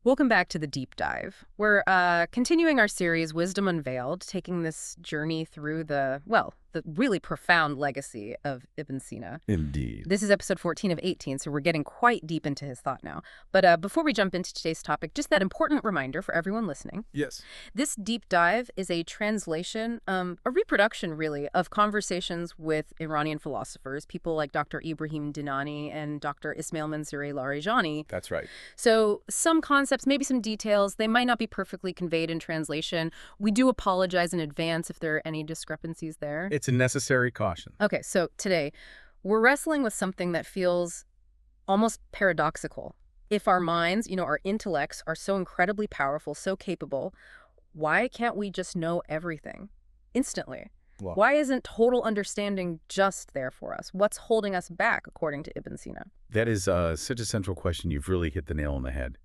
Welcome back to the deep dive. We're continuing our series, Wisdom Unveiled, taking this journey through the really profound legacy of Ibn Sina. Indeed. This is episode 14 of 18, so we're getting quite deep into his thought now. But before we jump into today's topic, just that important reminder for everyone listening. Yes. This deep dive is a translation, a reproduction, really, of conversations with Iranian philosophers, people like Dr. Ibrahim Dinani and Dr. Ismail Mansouri Larijani. That's right. So some concepts, maybe some details, they might not be perfectly conveyed in translation. We do apologize in advance if there are any discrepancies there. It's a necessary caution. Okay, so today we're wrestling with something that feels almost paradoxical. If our minds, our intellects are so incredibly powerful, so capable, why can't we just know everything instantly? Well, Why isn't total understanding just there for us? What's holding us back, according to Ibn Sina? that is such a central question. You've really hit the nail on the head.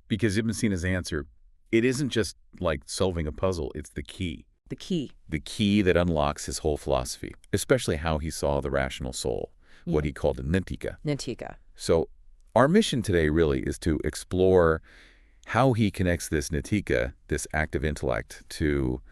Because Ibn Sina's answer, it isn't just like solving a puzzle, it's the key. The key. The key that unlocks his whole philosophy, especially how he saw the rational soul, what he called a Natika. Natika. So our mission today really is to explore how he connects this Natika, this active intellect, to,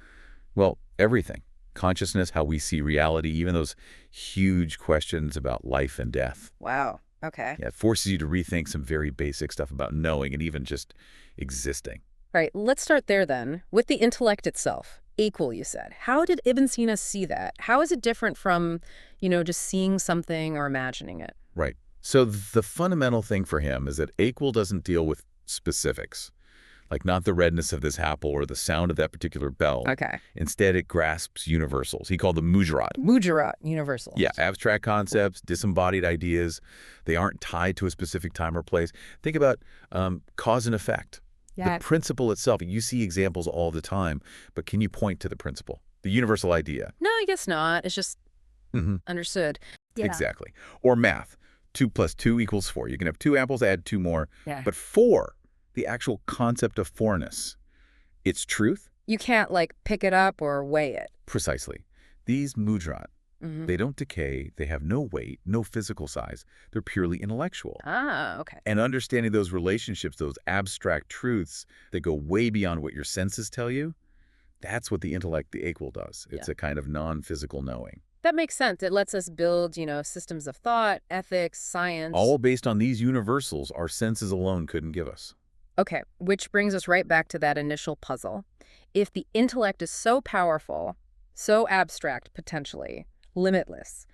well, everything. Consciousness, how we see reality, even those huge questions about life and death. Wow. Okay. Yeah, it forces you to rethink some very basic stuff about knowing and even just existing. Right. Let's start there then, with the intellect itself. Equal, you said. How did Ibn Sina see that? How is it different from, just seeing something or imagining it? Right. So the fundamental thing for him is that equal doesn't deal with specifics, like not the redness of this apple or the sound of that particular bell. Okay. Instead, it grasps universals. He called them mujarat. Mujarat, universal. Yeah, abstract concepts, disembodied ideas. They aren't tied to a specific time or place. Think about cause and effect. Yeah. The principle itself, you see examples all the time, but can you point to the principle, the universal idea? No, I guess not. It's just understood. Yeah. Exactly. Or math, 2 + 2 = 4. You can have 2 apples, add 2 more. Yeah. But 4, the actual concept of fourness, its truth? You can't, pick it up or weigh it. Precisely. These mujarat, they don't decay, they have no weight, no physical size. They're purely intellectual. Ah, okay. And understanding those relationships, those abstract truths that go way beyond what your senses tell you, that's what the intellect, the equal, does. It's a kind of non-physical knowing. That makes sense. It lets us build, systems of thought, ethics, science. All based on these universals our senses alone couldn't give us. Okay, which brings us right back to that initial puzzle. If the intellect is so powerful, so abstract potentially, limitless,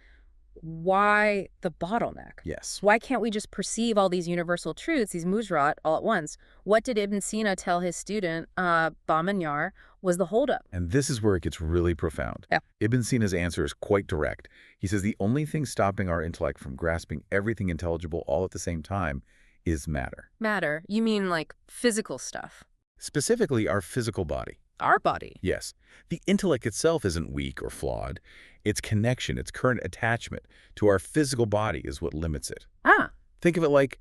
why the bottleneck? Yes. Why can't we just perceive all these universal truths, these mujarat, all at once? What did Ibn Sina tell his student, Bahman was the holdup? And this is where it gets really profound. Yeah. Ibn Sina's answer is quite direct. He says the only thing stopping our intellect from grasping everything intelligible all at the same time is matter. Matter? You mean physical stuff? Specifically, our physical body. Our body? Yes. The intellect itself isn't weak or flawed. Its connection, its current attachment to our physical body is what limits it. Ah. Think of it like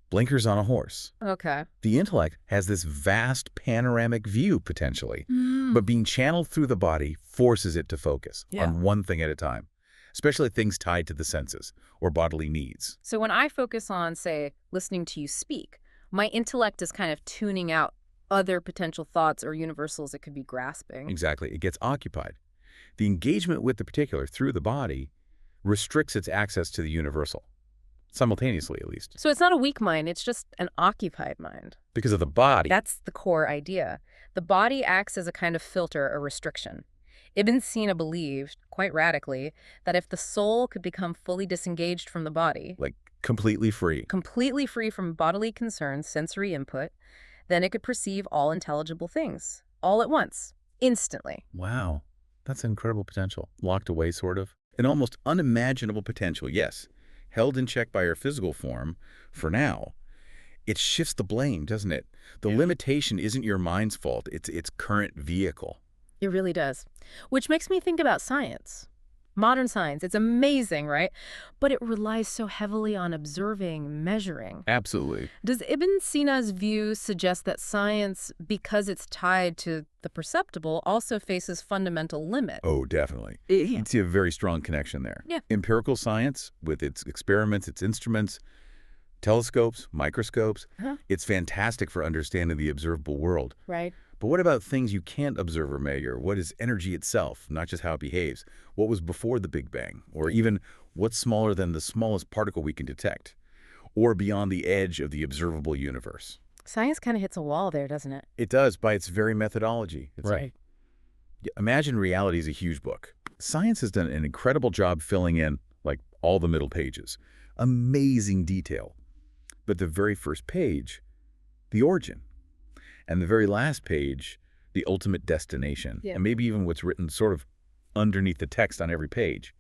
blinkers on a horse. Okay. The intellect has this vast panoramic view, potentially, but being channeled through the body forces it to focus on one thing at a time, especially things tied to the senses or bodily needs. So when I focus on, say, listening to you speak, my intellect is kind of tuning out other potential thoughts or universals it could be grasping. Exactly. It gets occupied. The engagement with the particular through the body restricts its access to the universal, simultaneously at least. So it's not a weak mind, it's just an occupied mind. Because of the body. That's the core idea. The body acts as a kind of filter or restriction. Ibn Sina believed, quite radically, that if the soul could become fully disengaged from the body, like completely free from bodily concerns, sensory input, then it could perceive all intelligible things, all at once, instantly. Wow. That's incredible potential. Locked away, sort of. An almost unimaginable potential, yes. Held in check by our physical form, for now. It shifts the blame, doesn't it? The limitation isn't your mind's fault. It's its current vehicle. It really does. Which makes me think about science. Modern science. It's amazing, right? But it relies so heavily on observing, measuring. Absolutely. Does Ibn Sina's view suggest that science, because it's tied to the perceptible, also faces fundamental limits? Oh, definitely. You see a very strong connection there. Yeah. Empirical science, with its experiments, its instruments, Telescopes, microscopes, Huh? it's fantastic for understanding the observable world. Right. But what about things you can't observe or measure? What is energy itself, not just how it behaves? What was before the Big Bang? Or even what's smaller than the smallest particle we can detect? Or beyond the edge of the observable universe? Science kind of hits a wall there, doesn't it? It does by its very methodology. Right. Imagine Reality is a huge book. Science has done an incredible job filling in, like, all the middle pages. Amazing detail. But the very first page, the origin. And the very last page, the ultimate destination. Yeah. And maybe even what's written sort of underneath the text on every page.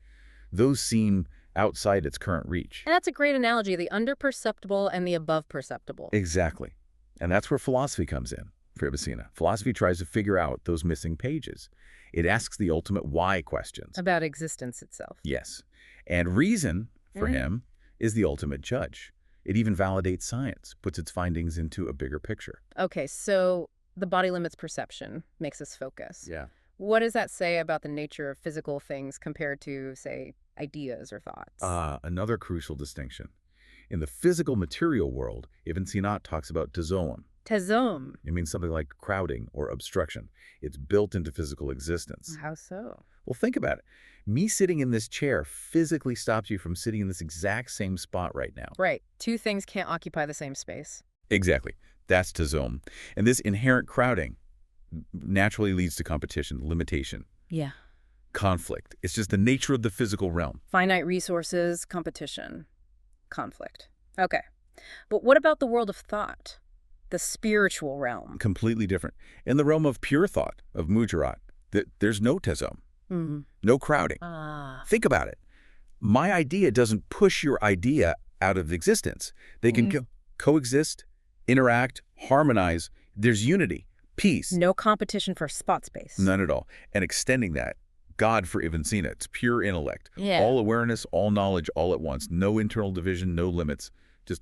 Those seem outside its current reach. And that's a great analogy, the underperceptible and the above perceptible. Exactly. And that's where philosophy comes in for Ibn Sina. Philosophy tries to figure out those missing pages. It asks the ultimate why questions. About existence itself. Yes. And reason, for him, is the ultimate judge. It even validates science, puts its findings into a bigger picture. Okay, so the body limits perception, makes us focus. Yeah. What does that say about the nature of physical things compared to, say, ideas or thoughts? Another crucial distinction. In the physical material world, Ibn Sina talks about tazom. Tazom. It means something like crowding or obstruction. It's built into physical existence. How so? Well, think about it. Me sitting in this chair physically stops you from sitting in this exact same spot right now. Right. Two things can't occupy the same space. Exactly. That's tazom. And this inherent crowding naturally leads to competition, limitation, Yeah. conflict. It's just the nature of the physical realm. Finite resources, competition, conflict. Okay. But what about the world of thought? The spiritual realm? Completely different. In the realm of pure thought, of mujarat, there's no tazom, no crowding. Think about it. My idea doesn't push your idea out of existence. They can coexist, interact, harmonize. There's unity, peace. No competition for spot space. None at all. And extending that, God for Ibn Sina, it's pure intellect. Yeah. All awareness, all knowledge, all at once. No internal division, no limits, just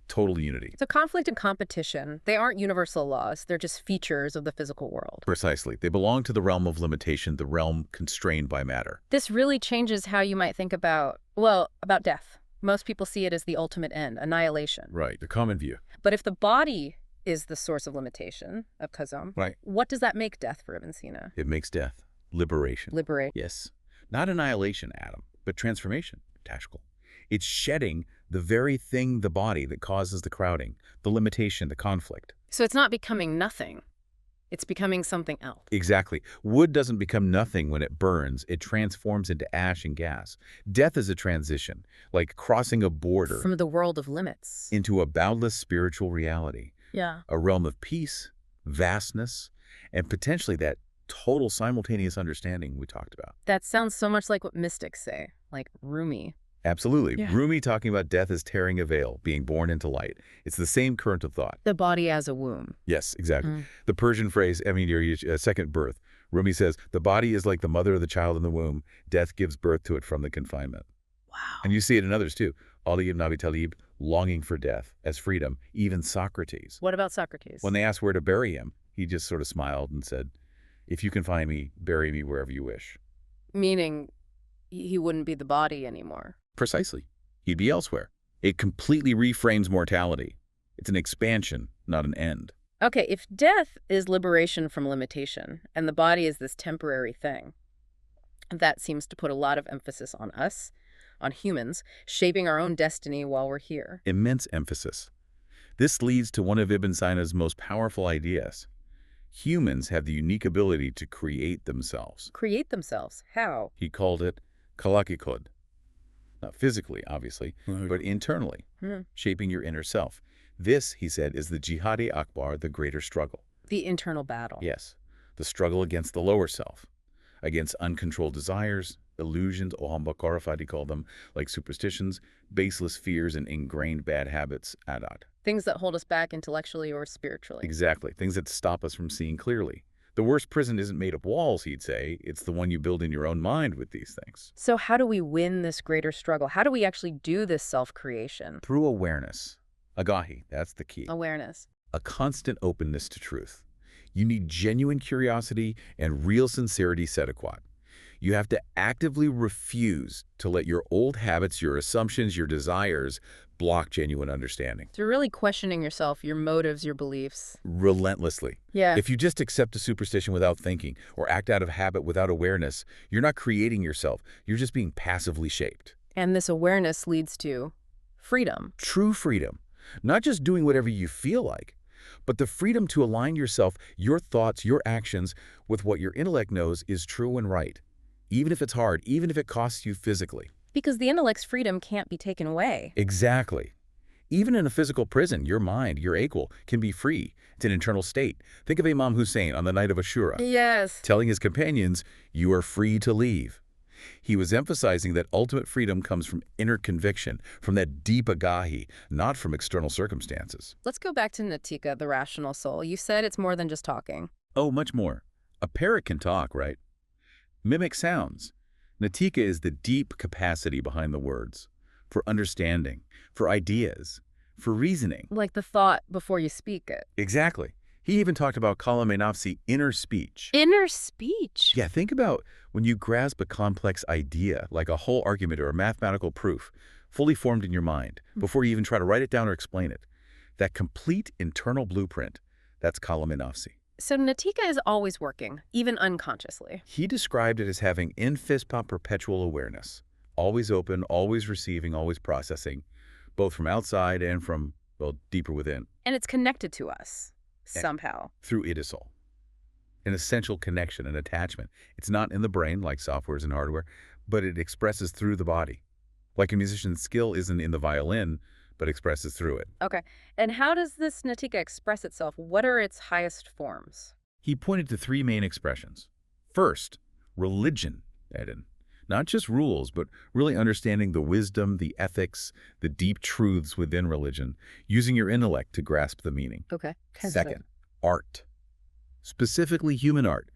total unity. So conflict and competition, they aren't universal laws. They're just features of the physical world. Precisely. They belong to the realm of limitation, the realm constrained by matter. This really changes how you might think about, well, about death. Most people see it as the ultimate end, annihilation. Right, the common view. But if the body is the source of limitation, of kazam, Right. what does that make death for Ibn Sina? It makes death. Liberation. Liberate. Yes. Not annihilation, Adam, but transformation, Tashkil. It's shedding the very thing, the body, that causes the crowding, the limitation, the conflict. So it's not becoming nothing. It's becoming something else. Exactly. Wood doesn't become nothing when it burns. It transforms into ash and gas. Death is a transition, like crossing a border From the world of limits. into a boundless spiritual reality, Yeah. a realm of peace, vastness, and potentially that total simultaneous understanding we talked about. That sounds so much like what mystics say, like Rumi. Absolutely. Yeah. Rumi talking about death as tearing a veil, being born into light. It's the same current of thought. The body as a womb. Yes, exactly. The Persian phrase, your second birth. Rumi says, the body is like the mother of the child in the womb. Death gives birth to it from the confinement. Wow. And you see it in others too. Ali ibn Abi Talib, longing for death as freedom. Even Socrates. What about Socrates? When they asked where to bury him, he just sort of smiled and said, if you can find me, bury me wherever you wish. Meaning he wouldn't be the body anymore. Precisely. He'd be elsewhere. It completely reframes mortality. It's an expansion, not an end. Okay, if death is liberation from limitation, and the body is this temporary thing, that seems to put a lot of emphasis on us, on humans, shaping our own destiny while we're here. Immense emphasis. This leads to one of Ibn Sina's most powerful ideas. Humans have the unique ability to create themselves. Create themselves. How? He called it khalaq. Not physically, obviously, but internally, shaping your inner self. This, he said, is the Jihad akbar, the greater struggle. The internal battle. Yes, the struggle against the lower self, against uncontrolled desires, illusions, oham bakarafat, he called them, like superstitions, baseless fears, and ingrained bad habits, adat. Things that hold us back intellectually or spiritually. Exactly, things that stop us from seeing clearly. The worst prison isn't made of walls, he'd say. It's the one you build in your own mind with these things. So how do we win this greater struggle? How do we actually do this self-creation? Through awareness. Agahi, that's the key. Awareness. A constant openness to truth. You need genuine curiosity and real sincerity, Sediquat. You have to actively refuse to let your old habits, your assumptions, your desires block genuine understanding. So you're really questioning yourself, your motives, your beliefs. Relentlessly. Yeah. If you just accept a superstition without thinking or act out of habit without awareness, you're not creating yourself. You're just being passively shaped. And this awareness leads to freedom. True freedom. Not just doing whatever you feel like, but the freedom to align yourself, your thoughts, your actions with what your intellect knows is true and right. Even if it's hard, even if it costs you physically. Because the intellect's freedom can't be taken away. Exactly. Even in a physical prison, your mind, your aql, can be free. It's an internal state. Think of Imam Hussein on the night of Ashura, Yes. telling his companions, "You are free to leave." He was emphasizing that ultimate freedom comes from inner conviction, from that deep agahi, not from external circumstances. Let's go back to Natika, the rational soul. You said it's more than just talking. Oh, much more. A parrot can talk, right? Mimic sounds. Natika is the deep capacity behind the words, for understanding, for ideas, for reasoning. Like the thought before you speak it. Exactly. He even talked about al-Nafs, inner speech. Inner speech? Yeah, think about when you grasp a complex idea, like a whole argument or a mathematical proof, fully formed in your mind, before you even try to write it down or explain it. That complete internal blueprint, that's al-Nafs. So Natika is always working, even unconsciously. He described it as having infispa perpetual awareness, always open, always receiving, always processing, both from outside and from, well, deeper within. And it's connected to us, somehow. Through idisol. An essential connection, an attachment. It's not in the brain like softwares and hardware, but it expresses through the body. Like a musician's skill isn't in the violin, but expresses through it. Okay. And how does this Natika express itself? What are its highest forms? He pointed to three main expressions. First, religion, Eden. Not just rules, but really understanding the wisdom, the ethics, the deep truths within religion, using your intellect to grasp the meaning. Okay. Second, art. Specifically human art.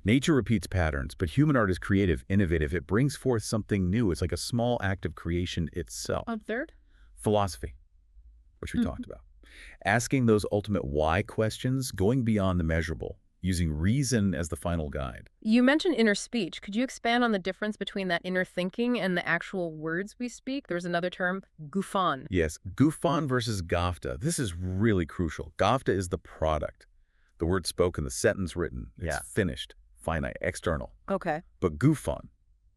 Nature repeats patterns, but human art is creative, innovative. It brings forth something new. It's like a small act of creation itself. Third? Philosophy, which we talked about. Asking those ultimate why questions, going beyond the measurable, using reason as the final guide. You mentioned inner speech. Could you expand on the difference between that inner thinking and the actual words we speak? There's another term, gufan. Yes, gufan versus gafta. This is really crucial. Gafta is the product. The word spoken, the sentence written. It's finished, finite, external. Okay. But gufan,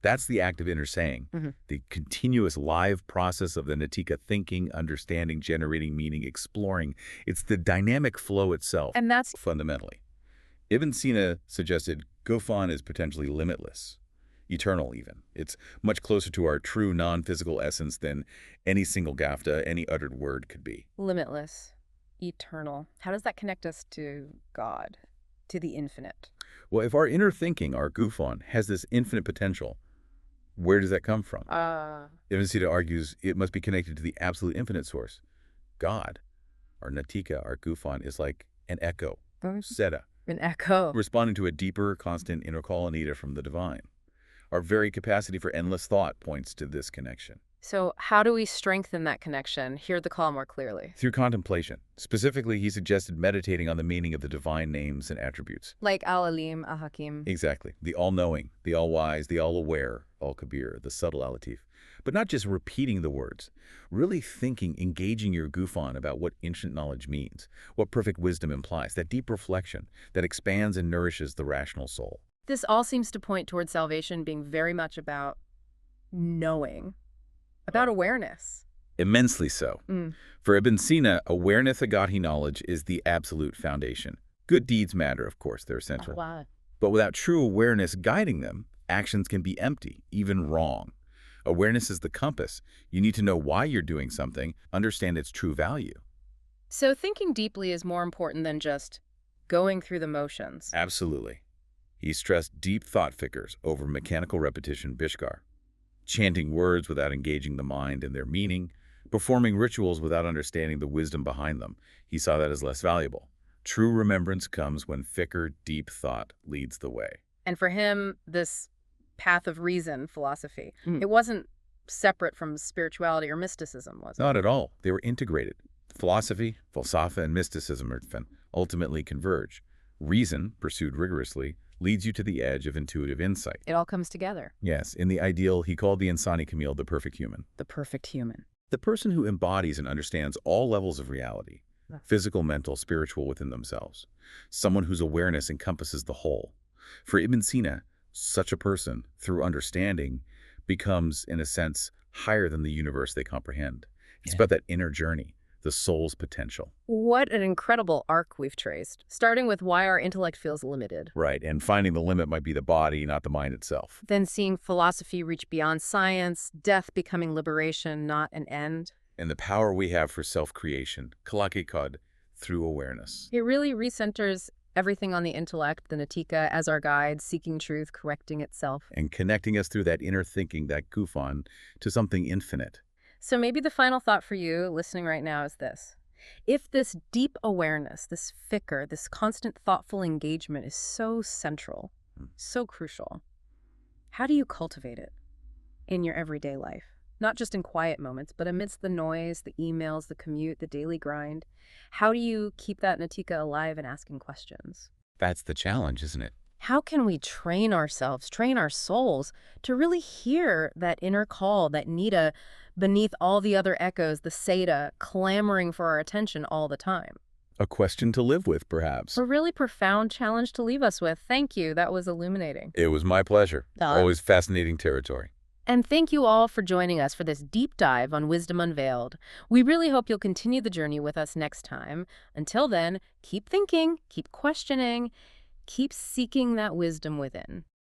that's the act of inner saying, the continuous live process of the Natika thinking, understanding, generating meaning, exploring. It's the dynamic flow itself, And that's fundamentally. Ibn Sina suggested gufan is potentially limitless, eternal even. It's much closer to our true non-physical essence than any single gafta, any uttered word could be. limitless, eternal. How does that connect us to God, to the infinite? Well, if our inner thinking, our gufan, has this infinite potential, where does that come from? Ibn Sina argues it must be connected to the absolute infinite source. God, our Natika, our gufan, is like an echo, seta, An echo. responding to a deeper, constant inner call and from the divine. Our very capacity for endless thought points to this connection. So how do we strengthen that connection, hear the call more clearly? Through contemplation. Specifically, he suggested meditating on the meaning of the divine names and attributes. Like al-Alim, al-Hakim. Exactly. The all-knowing, the all-wise, the all-aware, al-Kabir, the subtle al-Latif. But not just repeating the words. Really thinking, engaging your gufan about what ancient knowledge means, what perfect wisdom implies, that deep reflection that expands and nourishes the rational soul. This all seems to point towards salvation being very much about knowing, about awareness. Immensely so. For Ibn Sina, awareness of Godhi knowledge is the absolute foundation. Good deeds matter, of course, they're essential. But without true awareness guiding them, actions can be empty, even wrong. Awareness is the compass. You need to know why you're doing something, understand its true value. So thinking deeply is more important than just going through the motions. Absolutely. He stressed deep thought figures over mechanical repetition, Bishkar. Chanting words without engaging the mind and their meaning, performing rituals without understanding the wisdom behind them. He saw that as less valuable. True remembrance comes when fikr, deep thought, leads the way. And for him, this path of reason philosophy, it wasn't separate from spirituality or mysticism, was it? Not at all. They were integrated. Philosophy, falsafa, and mysticism ultimately converge. Reason, pursued rigorously, leads you to the edge of intuitive insight. It all comes together. Yes, in the ideal, he called the insani Camille the perfect human. The perfect human. The person who embodies and understands all levels of reality, physical, mental, spiritual within themselves. Someone whose awareness encompasses the whole. For Ibn Sina, such a person, through understanding, becomes, in a sense, higher than the universe they comprehend. It's about that inner journey, the soul's potential. What an incredible arc we've traced, starting with why our intellect feels limited. Right, and finding the limit might be the body, not the mind itself. Then seeing philosophy reach beyond science, death becoming liberation, not an end. And the power we have for self-creation, khalaq, through awareness. It really recenters everything on the intellect, the Natika as our guide, seeking truth, correcting itself. And connecting us through that inner thinking, that gufan, to something infinite. So maybe the final thought for you listening right now is this. If this deep awareness, this fikr, this constant thoughtful engagement is so central, so crucial, how do you cultivate it in your everyday life? Not just in quiet moments, but amidst the noise, the emails, the commute, the daily grind. How do you keep that Natika alive and asking questions? That's the challenge, isn't it? How can we train ourselves, train our souls to really hear that inner call, that nida, beneath all the other echoes, the seda, clamoring for our attention all the time? A question to live with, perhaps. A really profound challenge to leave us with. Thank you. That was illuminating. It was my pleasure. Always fascinating territory. And thank you all for joining us for this deep dive on Wisdom Unveiled. We really hope you'll continue the journey with us next time. Until then, keep thinking, keep questioning, keep seeking that wisdom within.